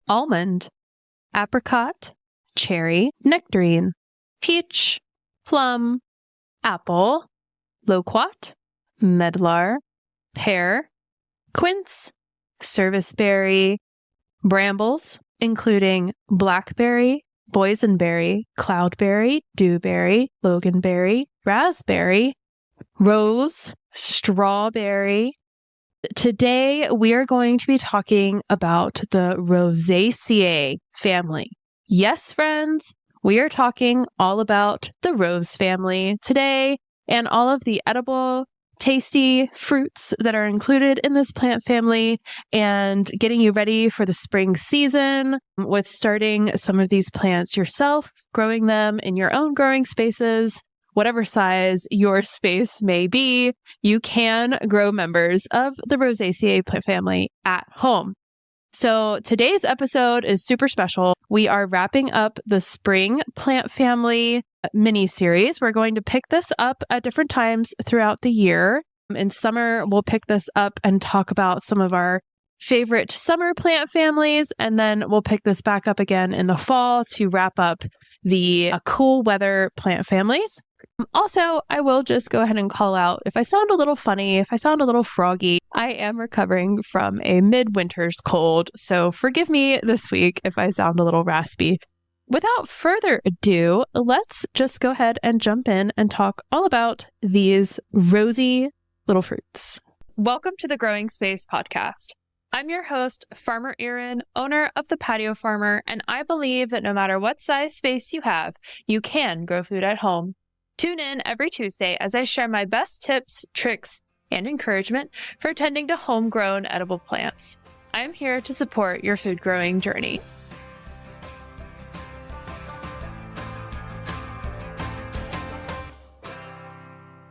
almond, apricot, cherry, nectarine, peach, plum, apple, loquat, medlar, pear, quince, serviceberry, brambles, including blackberry, boysenberry, cloudberry, dewberry, loganberry, raspberry, rose, strawberry. Today, we are going to be talking about the Rosaceae family. Yes, friends, we are talking all about the rose family today and all of the edible, tasty fruits that are included in this plant family and getting you ready for the spring season with starting some of these plants yourself, growing them in your own growing spaces. Whatever size your space may be, you can grow members of the Rosaceae plant family at home. So today's episode is super special. We are wrapping up the spring plant family mini series. We're going to pick this up at different times throughout the year. In summer, we'll pick this up and talk about some of our favorite summer plant families. And then we'll pick this back up again in the fall to wrap up the cool weather plant families. Also, I will just go ahead and call out if I sound a little funny, if I sound a little froggy, I am recovering from a midwinter's cold. So forgive me this week if I sound a little raspy. Without further ado, let's just go ahead and jump in and talk all about these rosy little fruits. Welcome to the Growing Space podcast. I'm your host, Farmer Erin, owner of the Patio Farmer, and I believe that no matter what size space you have, you can grow food at home. Tune in every Tuesday as I share my best tips, tricks, and encouragement for tending to homegrown edible plants. I'm here to support your food growing journey.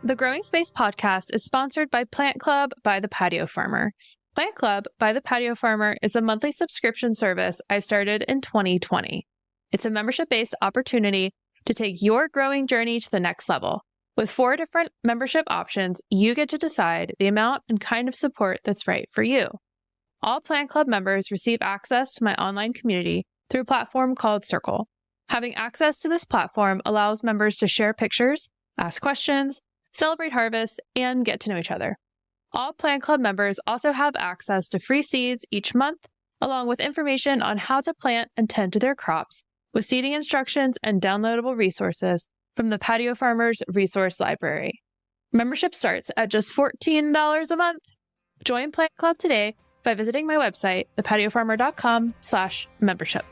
The Growing Space podcast is sponsored by Plant Club by the Patio Farmer. Plant Club by the Patio Farmer is a monthly subscription service I started in 2020. It's a membership-based opportunity to take your growing journey to the next level. With 4 different membership options, you get to decide the amount and kind of support that's right for you. All Plant Club members receive access to my online community through a platform called Circle. Having access to this platform allows members to share pictures, ask questions, celebrate harvest, and get to know each other. All Plant Club members also have access to free seeds each month, along with information on how to plant and tend to their crops, with seeding instructions and downloadable resources from the Patio Farmers Resource Library. Membership starts at just $14 a month. Join Plant Club today by visiting my website, thepatiofarmer.com/membership.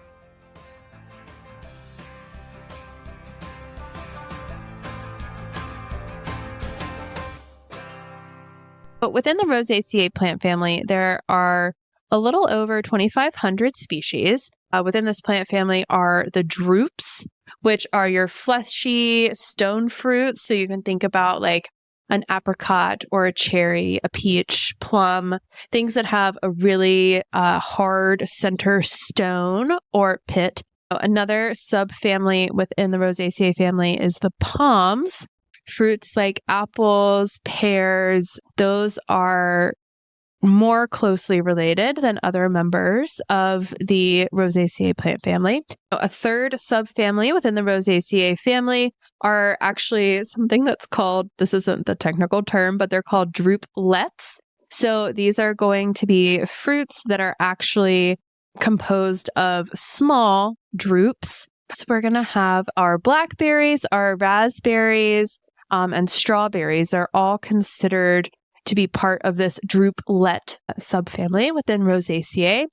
But within the Rosaceae plant family, there are a little over 2,500 species. Within this plant family are the drupes, which are your fleshy stone fruits. So you can think about like an apricot or a cherry, a peach, plum, things that have a really hard center stone or pit. Another subfamily within the Rosaceae family is the pommes. Fruits like apples, pears, those are more closely related than other members of the Rosaceae plant family. A third subfamily within the Rosaceae family are actually something that's called, this isn't the technical term, but they're called drupelets. So these are going to be fruits that are actually composed of small drupes. So we're going to have our blackberries, our raspberries, and strawberries are all considered to be part of this drupelet subfamily within Rosaceae.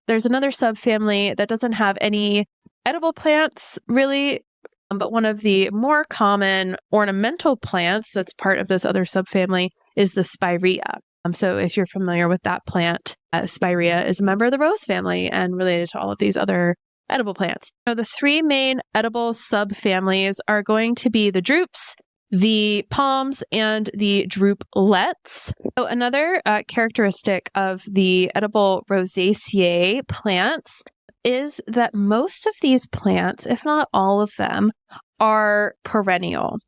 There's another subfamily that doesn't have any edible plants really, but one of the more common ornamental plants that's part of this other subfamily is the spirea. So if you're familiar with that plant, spirea is a member of the rose family and related to all of these other edible plants. So the 3 main edible subfamilies are going to be the drupes, the pommes, and the drupelets. So another characteristic of the edible Rosaceae plants is that most of these plants, if not all of them, are perennial.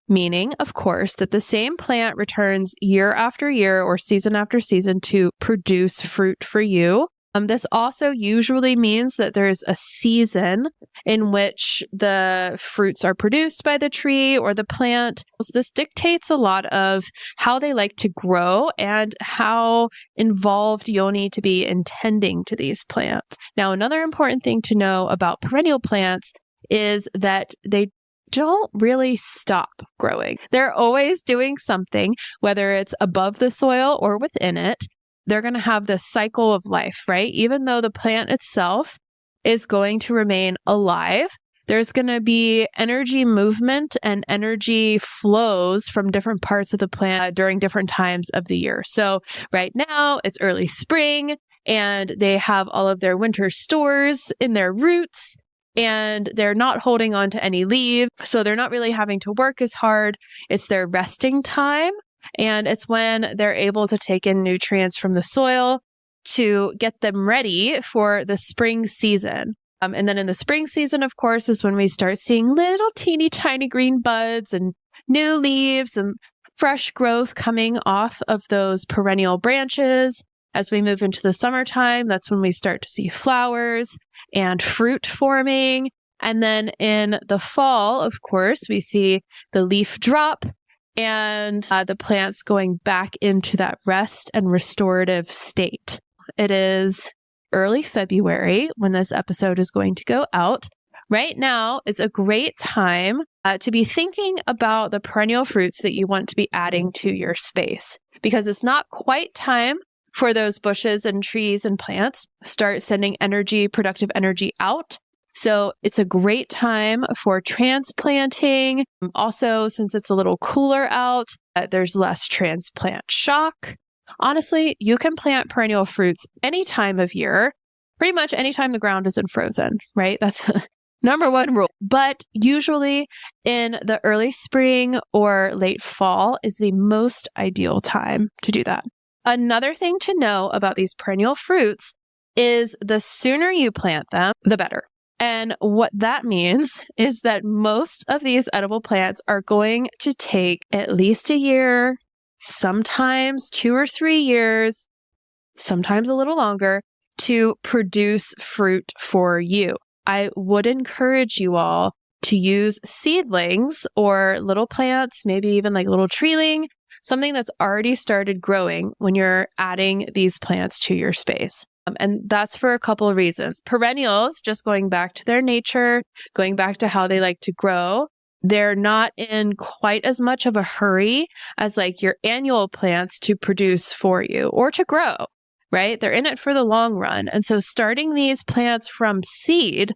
Meaning, of course, that the same plant returns year after year or season after season to produce fruit for you. This also usually means that there's a season in which the fruits are produced by the tree or the plant. So this dictates a lot of how they like to grow and how involved you'll need to be in tending to these plants. Now, another important thing to know about perennial plants is that they don't really stop growing. They're always doing something, whether it's above the soil or within it. They're going to have this cycle of life, right? Even though the plant itself is going to remain alive, there's going to be energy movement and energy flows from different parts of the plant during different times of the year. So right now it's early spring and they have all of their winter stores in their roots and they're not holding on to any leaves. So they're not really having to work as hard. It's their resting time. And it's when they're able to take in nutrients from the soil to get them ready for the spring season. And then in the spring season, of course, is when we start seeing little teeny tiny green buds and new leaves and fresh growth coming off of those perennial branches. As we move into the summertime, that's when we start to see flowers and fruit forming. And then in the fall, of course, we see the leaf drop and the plants going back into that rest and restorative state. It is early February when this episode is going to go out. Right now is a great time to be thinking about the perennial fruits that you want to be adding to your space, because it's not quite time for those bushes and trees and plants start sending energy, productive energy out. So it's a great time for transplanting. Also, since it's a little cooler out, there's less transplant shock. Honestly, you can plant perennial fruits any time of year, pretty much anytime the ground isn't frozen, right? That's number one rule. But usually in the early spring or late fall is the most ideal time to do that. Another thing to know about these perennial fruits is the sooner you plant them, the better. And what that means is that most of these edible plants are going to take at least a year, sometimes 2 or 3 years, sometimes a little longer, to produce fruit for you. I would encourage you all to use seedlings or little plants, maybe even like little treeling, something that's already started growing when you're adding these plants to your space. And that's for a couple of reasons. Perennials, just going back to their nature, going back to how they like to grow, they're not in quite as much of a hurry as like your annual plants to produce for you or to grow, right? They're in it for the long run. And so starting these plants from seed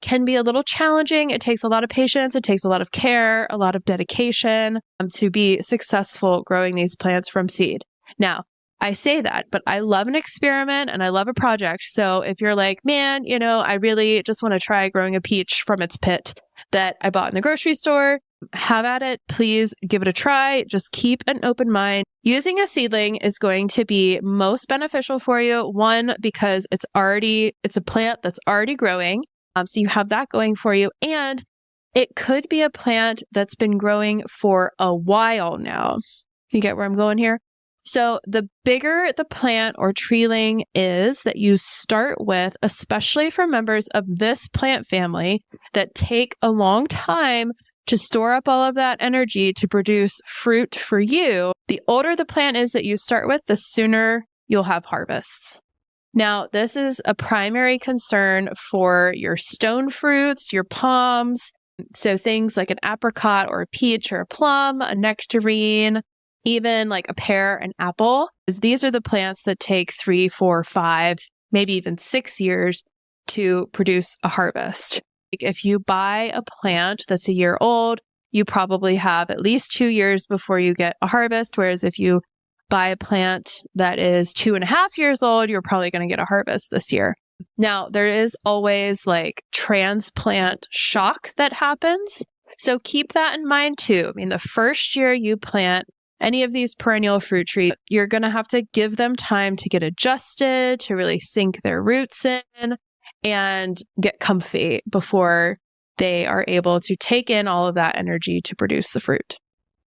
can be a little challenging. It takes a lot of patience. It takes a lot of care, a lot of dedication to be successful growing these plants from seed. Now, I say that, but I love an experiment and I love a project. So if you're like, man, I really just want to try growing a peach from its pit that I bought in the grocery store, have at it. Please give it a try. Just keep an open mind. Using a seedling is going to be most beneficial for you. One, because it's a plant that's already growing. So you have that going for you. And it could be a plant that's been growing for a while now. You get where I'm going here? So the bigger the plant or treeling is that you start with, especially for members of this plant family that take a long time to store up all of that energy to produce fruit for you, the older the plant is that you start with, the sooner you'll have harvests. Now, this is a primary concern for your stone fruits, your pommes, so things like an apricot or a peach or a plum, a nectarine, even like a pear and apple. These are the plants that take 3, 4, 5, maybe even 6 years to produce a harvest. If you buy a plant that's a year old, you probably have at least 2 years before you get a harvest. Whereas if you buy a plant that is 2.5 years old, you're probably going to get a harvest this year. Now, there is always like transplant shock that happens. So keep that in mind too. I mean, the first year you plant any of these perennial fruit trees, you're going to have to give them time to get adjusted, to really sink their roots in and get comfy before they are able to take in all of that energy to produce the fruit.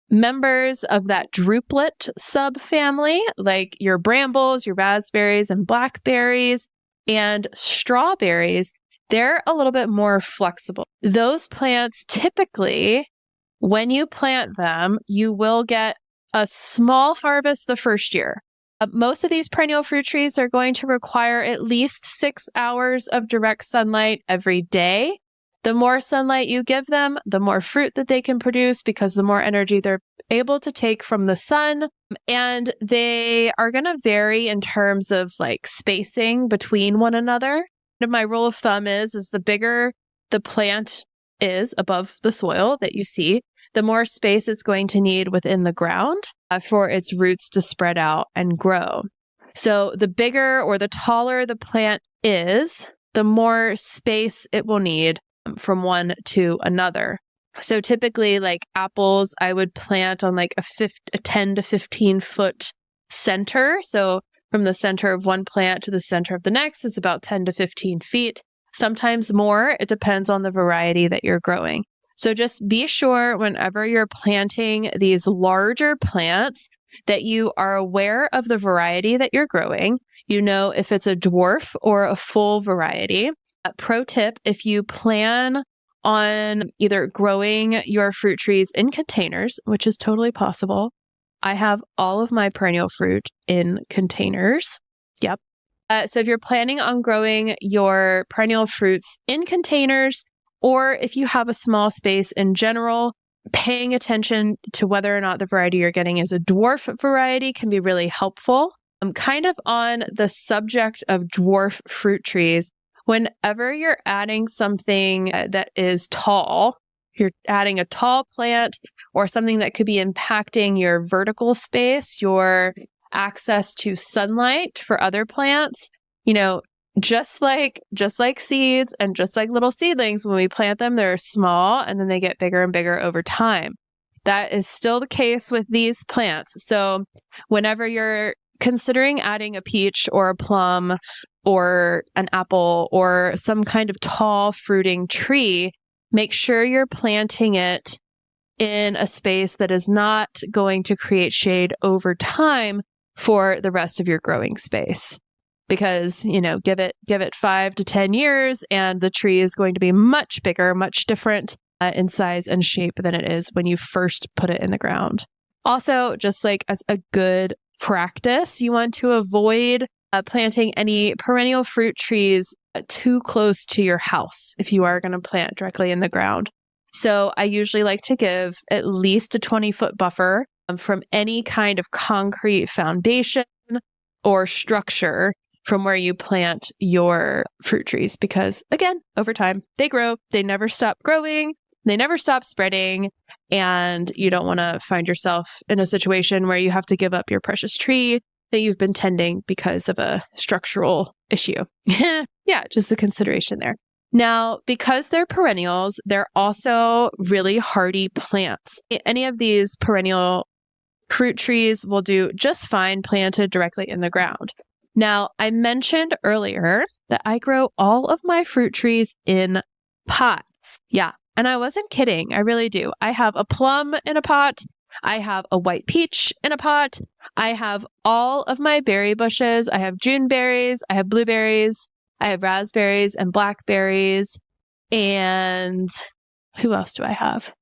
Members of that druplet subfamily, like your brambles, your raspberries, and blackberries, And strawberries, they're a little bit more flexible. Those plants typically, when you plant them, you will get a small harvest the first year. Most of these perennial fruit trees are going to require at least 6 hours of direct sunlight every day. The more sunlight you give them, the more fruit that they can produce because the more energy they're able to take from the sun. And they are going to vary in terms of like spacing between one another. And my rule of thumb is the bigger the plant is above the soil that you see, the more space it's going to need within the ground for its roots to spread out and grow. So the bigger or the taller the plant is, the more space it will need from one to another. So typically like apples, I would plant on like a 10 to 15 foot center. So from the center of one plant to the center of the next is about 10 to 15 feet, sometimes more. It depends on the variety that you're growing. So just be sure whenever you're planting these larger plants that you are aware of the variety that you're growing. You know if it's a dwarf or a full variety. Pro tip, if you plan on either growing your fruit trees in containers, which is totally possible. I have all of my perennial fruit in containers. Yep. So if you're planning on growing your perennial fruits in containers, or if you have a small space in general, paying attention to whether or not the variety you're getting is a dwarf variety can be really helpful. I'm kind of on the subject of dwarf fruit trees. Whenever you're adding something that is tall, you're adding a tall plant or something that could be impacting your vertical space, your access to sunlight for other plants, just like seeds and just like little seedlings, when we plant them, they're small and then they get bigger and bigger over time. That is still the case with these plants. So whenever you're considering adding a peach or a plum or an apple or some kind of tall fruiting tree, make sure you're planting it in a space that is not going to create shade over time for the rest of your growing space. Because, give it 5 to 10 years and the tree is going to be much bigger, much different in size and shape than it is when you first put it in the ground. Also, just like as a good practice, you want to avoid planting any perennial fruit trees too close to your house if you are going to plant directly in the ground. So I usually like to give at least a 20-foot buffer from any kind of concrete foundation or structure from where you plant your fruit trees. Because again, over time, they grow, they never stop growing, they never stop spreading, and you don't want to find yourself in a situation where you have to give up your precious tree that you've been tending because of a structural issue. Yeah, just a consideration there. Now, because they're perennials, they're also really hardy plants. Any of these perennial fruit trees will do just fine planted directly in the ground. Now, I mentioned earlier that I grow all of my fruit trees in pots. Yeah, and I wasn't kidding. I really do. I have a plum in a pot. I have a white peach in a pot. I have all of my berry bushes. I have June berries. I have blueberries. I have raspberries and blackberries. And who else do I have?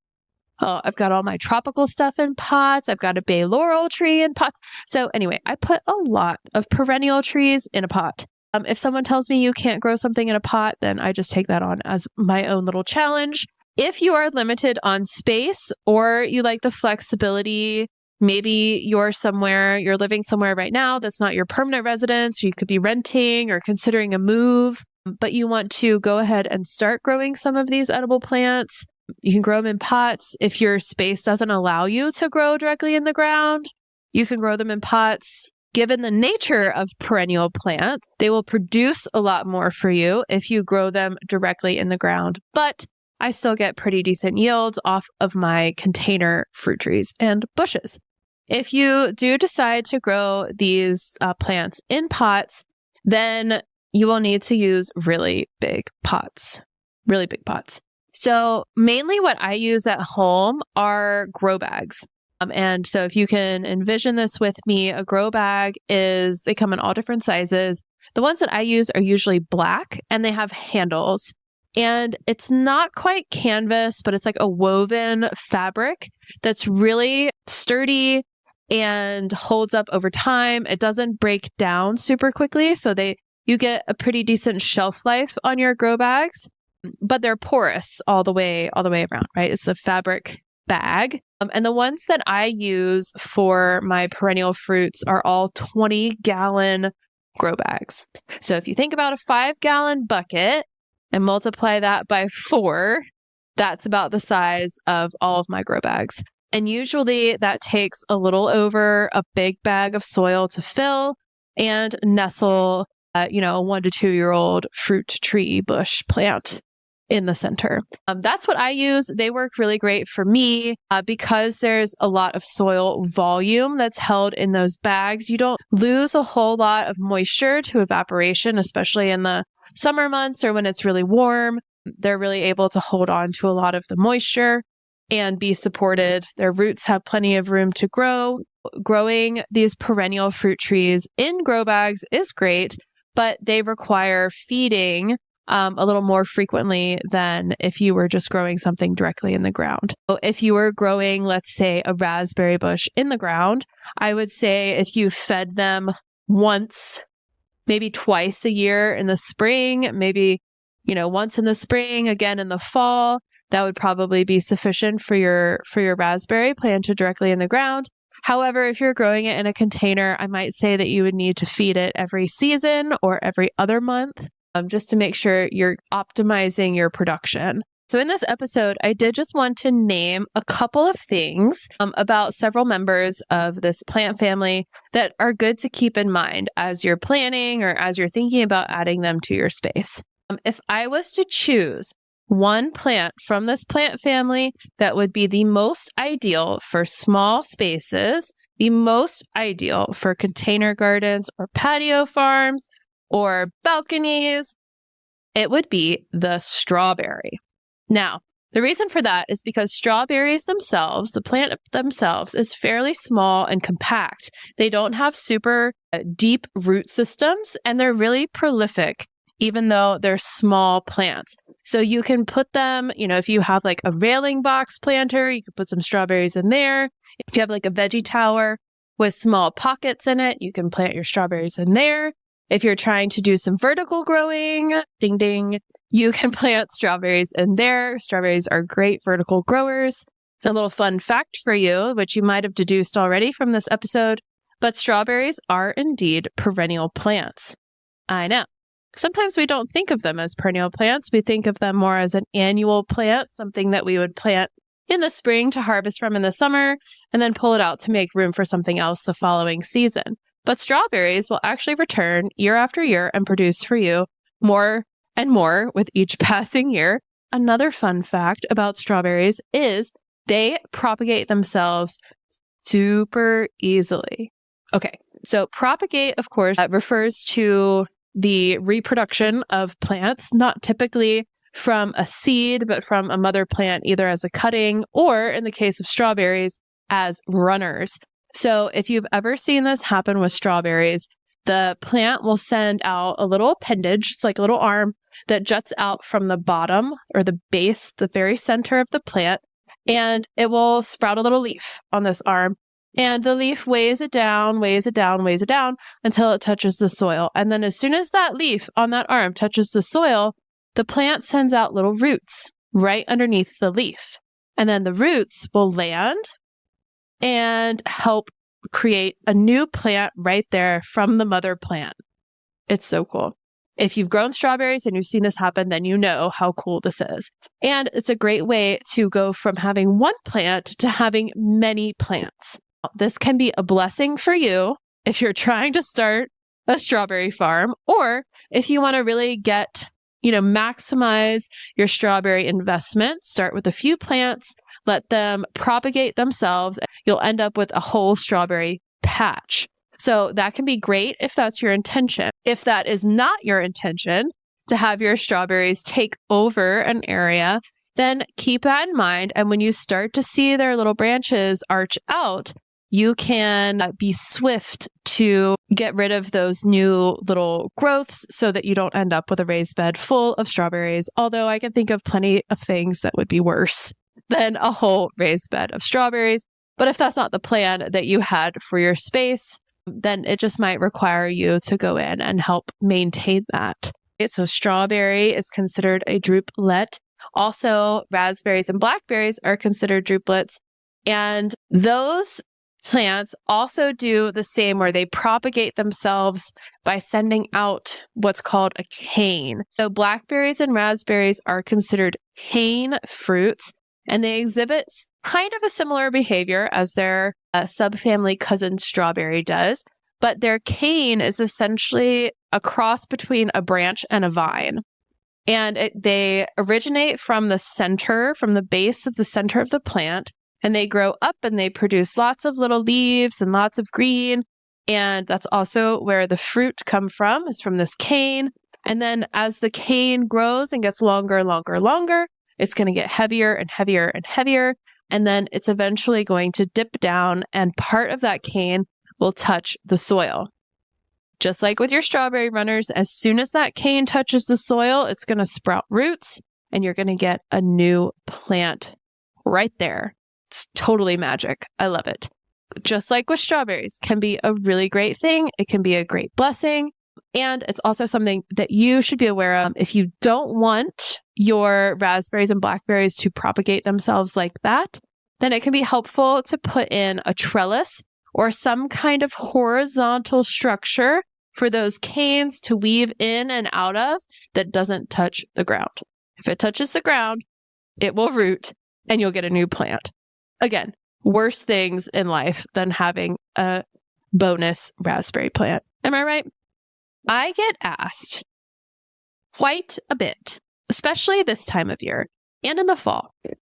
Oh, I've got all my tropical stuff in pots. I've got a bay laurel tree in pots. So anyway, I put a lot of perennial trees in a pot. If someone tells me you can't grow something in a pot, then I just take that on as my own little challenge. If you are limited on space or you like the flexibility, maybe you're living somewhere right now that's not your permanent residence. You could be renting or considering a move, but you want to go ahead and start growing some of these edible plants. You can grow them in pots. If your space doesn't allow you to grow directly in the ground, you can grow them in pots. Given the nature of perennial plants, they will produce a lot more for you if you grow them directly in the ground. But I still get pretty decent yields off of my container fruit trees and bushes. If you do decide to grow these plants in pots, then you will need to use really big pots. So mainly what I use at home are grow bags. And so if you can envision this with me, a grow bag they come in all different sizes. The ones that I use are usually black and they have handles. And it's not quite canvas, but it's like a woven fabric that's really sturdy and holds up over time. It doesn't break down super quickly. So you get a pretty decent shelf life on your grow bags, but they're porous all the way around, right? It's a fabric bag. And the ones that I use for my perennial fruits are all 20-gallon grow bags. So if you think about a 5-gallon bucket and multiply that by 4, that's about the size of all of my grow bags. And usually that takes a little over a big bag of soil to fill and nestle, a 1 to 2 year old fruit tree bush plant in the center. That's what I use. They work really great for me because there's a lot of soil volume that's held in those bags. You don't lose a whole lot of moisture to evaporation, especially in the summer months or when it's really warm. They're really able to hold on to a lot of the moisture and be supported. Their roots have plenty of room to grow. Growing these perennial fruit trees in grow bags is great, but they require feeding a little more frequently than if you were just growing something directly in the ground. So if you were growing, let's say, a raspberry bush in the ground, I would say if you fed them once, maybe twice a year in the spring, maybe, once in the spring, again in the fall, that would probably be sufficient for your raspberry planted directly in the ground. However, if you're growing it in a container, I might say that you would need to feed it every season or every other month. Just to make sure you're optimizing your production. So in this episode, I did just want to name a couple of things about several members of this plant family that are good to keep in mind as you're planning or as you're thinking about adding them to your space. If I was to choose one plant from this plant family that would be the most ideal for small spaces, the most ideal for container gardens or patio farms, or balconies, it would be the strawberry. Now, the reason for that is because strawberries themselves, the plant themselves, is fairly small and compact. They don't have super deep root systems, and they're really prolific, even though they're small plants. So you can put them, if you have like a railing box planter, you could put some strawberries in there. If you have like a veggie tower with small pockets in it, you can plant your strawberries in there. If you're trying to do some vertical growing, ding, ding, you can plant strawberries in there. Strawberries are great vertical growers. A little fun fact for you, which you might have deduced already from this episode, but strawberries are indeed perennial plants. I know. Sometimes we don't think of them as perennial plants. We think of them more as an annual plant, something that we would plant in the spring to harvest from in the summer, and then pull it out to make room for something else the following season. But strawberries will actually return year after year and produce for you more and more with each passing year. Another fun fact about strawberries is they propagate themselves super easily. Okay, so propagate, of course, refers to the reproduction of plants, not typically from a seed, but from a mother plant, either as a cutting or, in the case of strawberries, as runners. So if you've ever seen this happen with strawberries, the plant will send out a little appendage, it's like a little arm that juts out from the bottom or the base, the very center of the plant, and it will sprout a little leaf on this arm. And the leaf weighs it down until it touches the soil. And then as soon as that leaf on that arm touches the soil, the plant sends out little roots right underneath the leaf. And then the roots will land and help create a new plant right there from the mother plant. It's so cool. If you've grown strawberries and you've seen this happen, then you know how cool this is. And it's a great way to go from having one plant to having many plants. This can be a blessing for you if you're trying to start a strawberry farm, or if you want to really maximize your strawberry investment. Start with a few plants, let them propagate themselves. You'll end up with a whole strawberry patch. So that can be great if that's your intention. If that is not your intention, to have your strawberries take over an area, then keep that in mind. And when you start to see their little branches arch out, you can be swift to get rid of those new little growths so that you don't end up with a raised bed full of strawberries. Although I can think of plenty of things that would be worse than a whole raised bed of strawberries. But if that's not the plan that you had for your space, then it just might require you to go in and help maintain that. So strawberry is considered a drupelet. Also, raspberries and blackberries are considered drupelets. And those plants also do the same, where they propagate themselves by sending out what's called a cane. So blackberries and raspberries are considered cane fruits, and they exhibit kind of a similar behavior as their subfamily cousin strawberry does. But their cane is essentially a cross between a branch and a vine. And they originate from the center, from the base of the center of the plant, and they grow up and they produce lots of little leaves and lots of green. And that's also where the fruit come from, is from this cane. And then as the cane grows and gets longer and longer and longer, it's going to get heavier and heavier and heavier. And then it's eventually going to dip down, and part of that cane will touch the soil. Just like with your strawberry runners, as soon as that cane touches the soil, it's going to sprout roots and you're going to get a new plant right there. It's totally magic. I love it. Just like with strawberries, can be a really great thing. It can be a great blessing. And it's also something that you should be aware of. If you don't want your raspberries and blackberries to propagate themselves like that, then it can be helpful to put in a trellis or some kind of horizontal structure for those canes to weave in and out of that doesn't touch the ground. If it touches the ground, it will root and you'll get a new plant. Again, worse things in life than having a bonus raspberry plant. Am I right? I get asked quite a bit, especially this time of year and in the fall,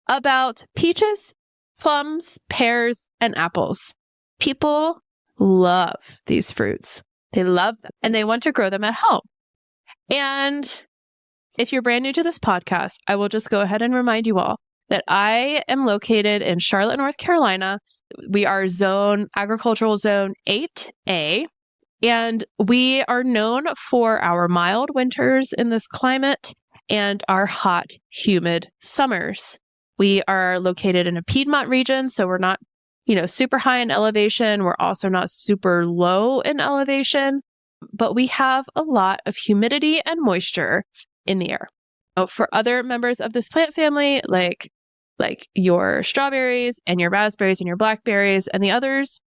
about peaches, plums, pears, and apples. People love these fruits. They love them and they want to grow them at home. And if you're brand new to this podcast, I will just go ahead and remind you all that I am located in Charlotte, North Carolina. We are agricultural zone 8A, and we are known for our mild winters in this climate and our hot, humid summers. We are located in a Piedmont region, so we're not super high in elevation. We're also not super low in elevation, but we have a lot of humidity and moisture in the air. Now, for other members of this plant family, like your strawberries and your raspberries and your blackberries and the others,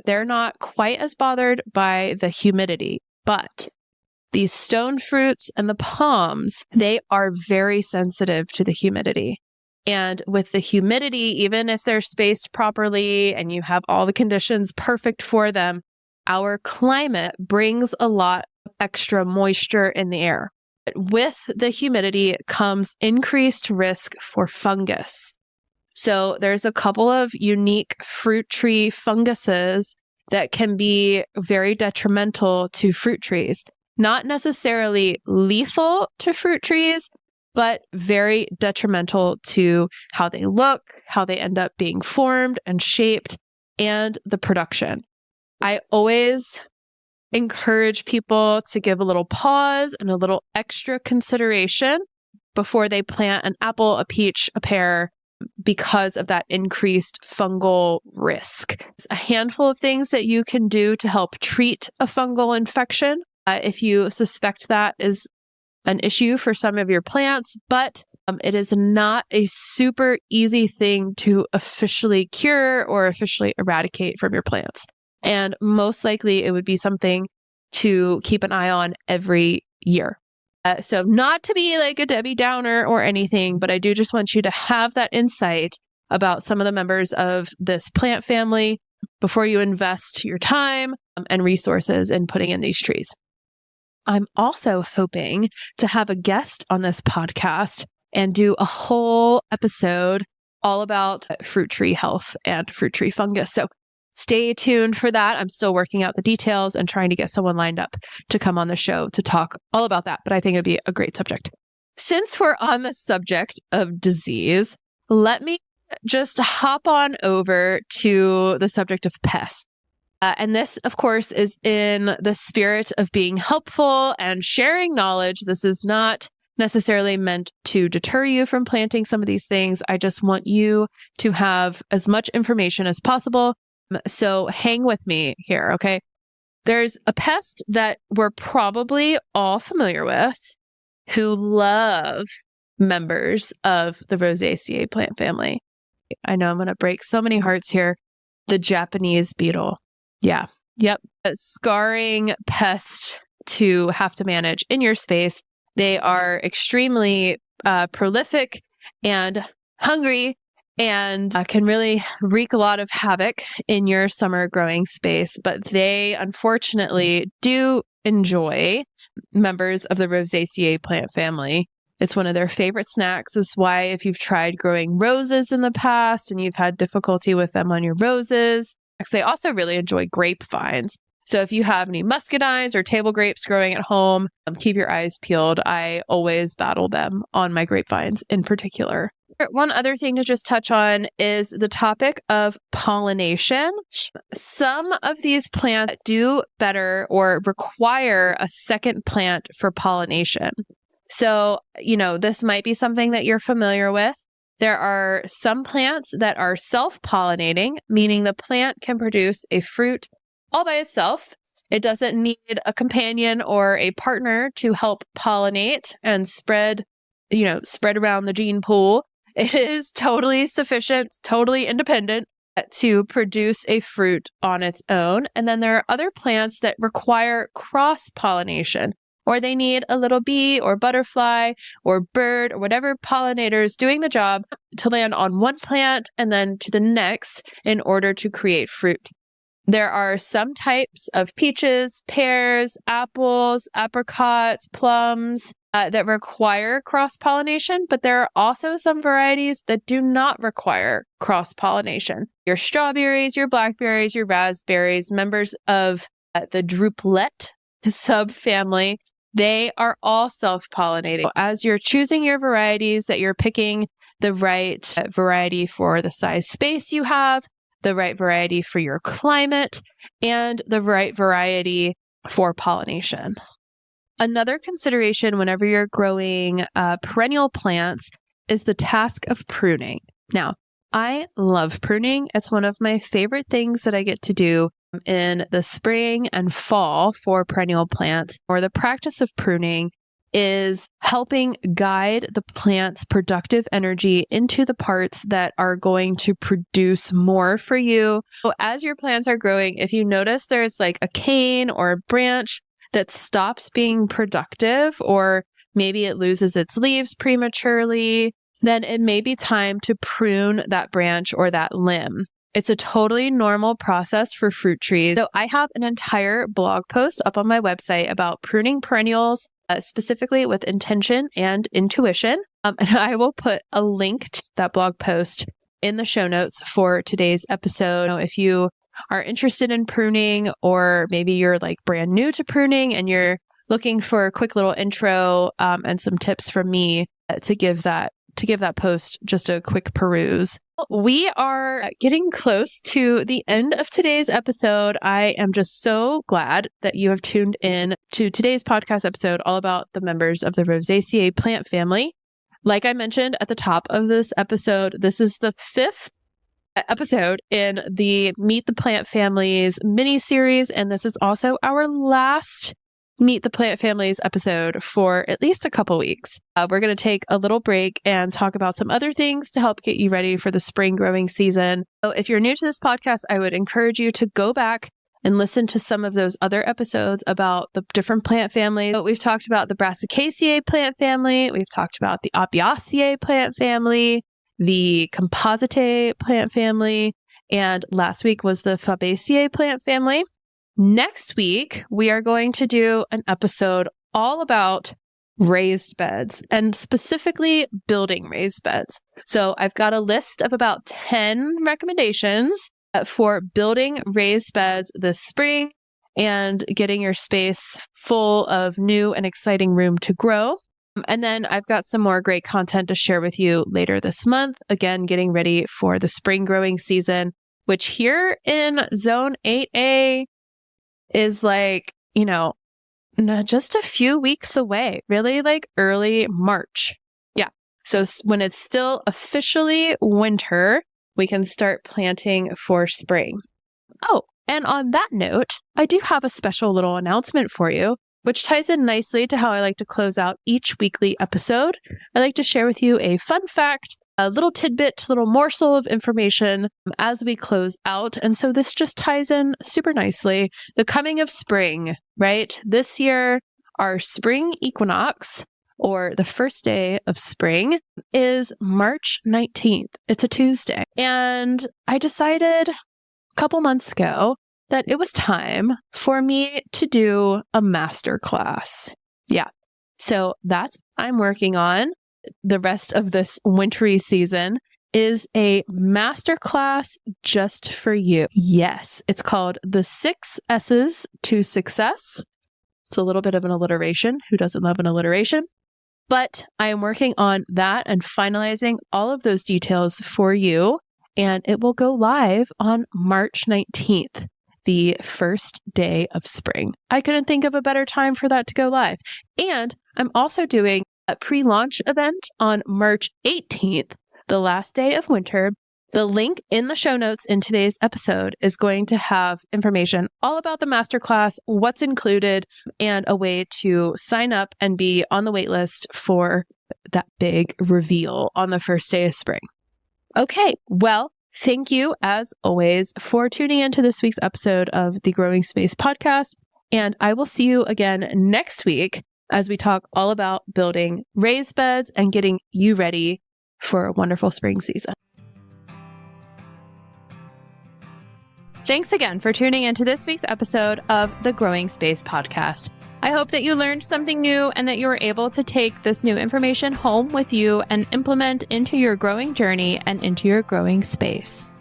they're not quite as bothered by the humidity. But these stone fruits and the pommes, they are very sensitive to the humidity. And with the humidity, even if they're spaced properly and you have all the conditions perfect for them, our climate brings a lot of extra moisture in the air. With the humidity comes increased risk for fungus. So there's a couple of unique fruit tree funguses that can be very detrimental to fruit trees. Not necessarily lethal to fruit trees, but very detrimental to how they look, how they end up being formed and shaped, and the production. I always encourage people to give a little pause and a little extra consideration before they plant an apple, a peach, a pear, because of that increased fungal risk. There's a handful of things that you can do to help treat a fungal infection if you suspect that is an issue for some of your plants, but it is not a super easy thing to officially cure or officially eradicate from your plants. And most likely it would be something to keep an eye on every year. So not to be like a Debbie Downer or anything, but I do just want you to have that insight about some of the members of this plant family before you invest your time and resources in putting in these trees. I'm also hoping to have a guest on this podcast and do a whole episode all about fruit tree health and fruit tree fungus. So stay tuned for that. I'm still working out the details and trying to get someone lined up to come on the show to talk all about that. But I think it'd be a great subject. Since we're on the subject of disease, let me just hop on over to the subject of pests. And this, of course, is in the spirit of being helpful and sharing knowledge. This is not necessarily meant to deter you from planting some of these things. I just want you to have as much information as possible. So hang with me here, okay? There's a pest that we're probably all familiar with who love members of the Rosaceae plant family. I know I'm going to break so many hearts here. The Japanese beetle. Yeah. Yep. A scarring pest to have to manage in your space. They are extremely prolific and hungry and can really wreak a lot of havoc in your summer growing space. But they unfortunately do enjoy members of the Rosaceae plant family. It's one of their favorite snacks. This is why if you've tried growing roses in the past and you've had difficulty with them on your roses, they also really enjoy grapevines. So if you have any muscadines or table grapes growing at home, keep your eyes peeled. I always battle them on my grapevines in particular. One other thing to just touch on is the topic of pollination. Some of these plants do better or require a second plant for pollination. So, this might be something that you're familiar with. There are some plants that are self-pollinating, meaning the plant can produce a fruit all by itself. It doesn't need a companion or a partner to help pollinate and spread around the gene pool. It is totally sufficient, totally independent to produce a fruit on its own. And then there are other plants that require cross-pollination, or they need a little bee or butterfly or bird or whatever pollinator is doing the job to land on one plant and then to the next in order to create fruit. There are some types of peaches, pears, apples, apricots, plums that require cross-pollination, but there are also some varieties that do not require cross-pollination. Your strawberries, your blackberries, your raspberries, members of the drupelet subfamily, they are all self-pollinating. As you're choosing your varieties, that you're picking the right variety for the size space you have, the right variety for your climate, and the right variety for pollination. Another consideration whenever you're growing perennial plants is the task of pruning. Now, I love pruning. It's one of my favorite things that I get to do in the spring and fall for perennial plants. Or the practice of pruning is helping guide the plant's productive energy into the parts that are going to produce more for you. So as your plants are growing, if you notice there's like a cane or a branch that stops being productive, or maybe it loses its leaves prematurely, then it may be time to prune that branch or that limb. It's a totally normal process for fruit trees. So I have an entire blog post up on my website about pruning perennials, specifically with intention and intuition. And I will put a link to that blog post in the show notes for today's episode. If you are interested in pruning, or maybe you're like brand new to pruning and you're looking for a quick little intro and some tips from me to give that post just a quick peruse. We are getting close to the end of today's episode. I am just so glad that you have tuned in to today's podcast episode all about the members of the Rosaceae plant family. Like I mentioned at the top of this episode, this is the 5th episode in the Meet the Plant Families mini-series, and this is also our last Meet the Plant Families episode for at least a couple weeks. We're going to take a little break and talk about some other things to help get you ready for the spring growing season. So if you're new to this podcast, I would encourage you to go back and listen to some of those other episodes about the different plant families. We've talked about the Brassicaceae plant family. We've talked about the Apiaceae plant family, the Compositae plant family, and last week was the Fabaceae plant family. Next week, we are going to do an episode all about raised beds, and specifically building raised beds. So I've got a list of about 10 recommendations for building raised beds this spring and getting your space full of new and exciting room to grow. And then I've got some more great content to share with you later this month. Again, getting ready for the spring growing season which here in Zone 8A is like, just a few weeks away, really like early March. Yeah. So when it's still officially winter, we can start planting for spring. Oh, and on that note, I do have a special little announcement for you, which ties in nicely to how I like to close out each weekly episode. I like to share with you a fun fact, a little tidbit, little morsel of information as we close out. And so this just ties in super nicely. The coming of spring, right? This year, our spring equinox, or the first day of spring, is March 19th. It's a Tuesday. And I decided a couple months ago that it was time for me to do a masterclass. Yeah. So that's what I'm working on the rest of this wintry season, is a masterclass just for you. Yes, it's called The 6 S's to Success. It's a little bit of an alliteration. Who doesn't love an alliteration? But I am working on that and finalizing all of those details for you. And it will go live on March 19th, the first day of spring. I couldn't think of a better time for that to go live. And I'm also doing a pre-launch event on March 18th, the last day of winter. The link in the show notes in today's episode is going to have information all about the masterclass, what's included, and a way to sign up and be on the waitlist for that big reveal on the first day of spring. Okay, well, thank you as always for tuning into this week's episode of the Growing Space podcast. And I will see you again next week as we talk all about building raised beds and getting you ready for a wonderful spring season. Thanks again for tuning into this week's episode of the Growing Space podcast. I hope that you learned something new and that you were able to take this new information home with you and implement into your growing journey and into your growing space.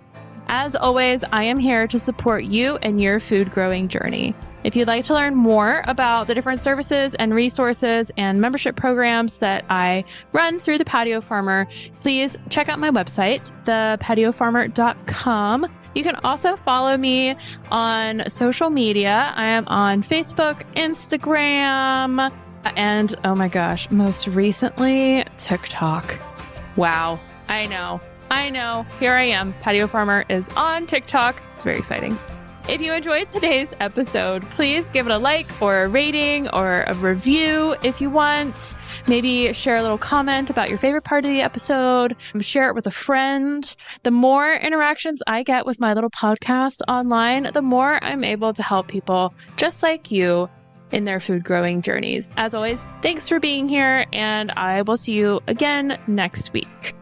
As always, I am here to support you and your food growing journey. If you'd like to learn more about the different services and resources and membership programs that I run through the Patio Farmer, please check out my website, thepatiofarmer.com. You can also follow me on social media. I am on Facebook, Instagram, and oh my gosh, most recently, TikTok. Wow. I know. Here I am. Patio Farmer is on TikTok. It's very exciting. If you enjoyed today's episode, please give it a like or a rating or a review if you want. Maybe share a little comment about your favorite part of the episode. Share it with a friend. The more interactions I get with my little podcast online, the more I'm able to help people just like you in their food growing journeys. As always, thanks for being here, and I will see you again next week.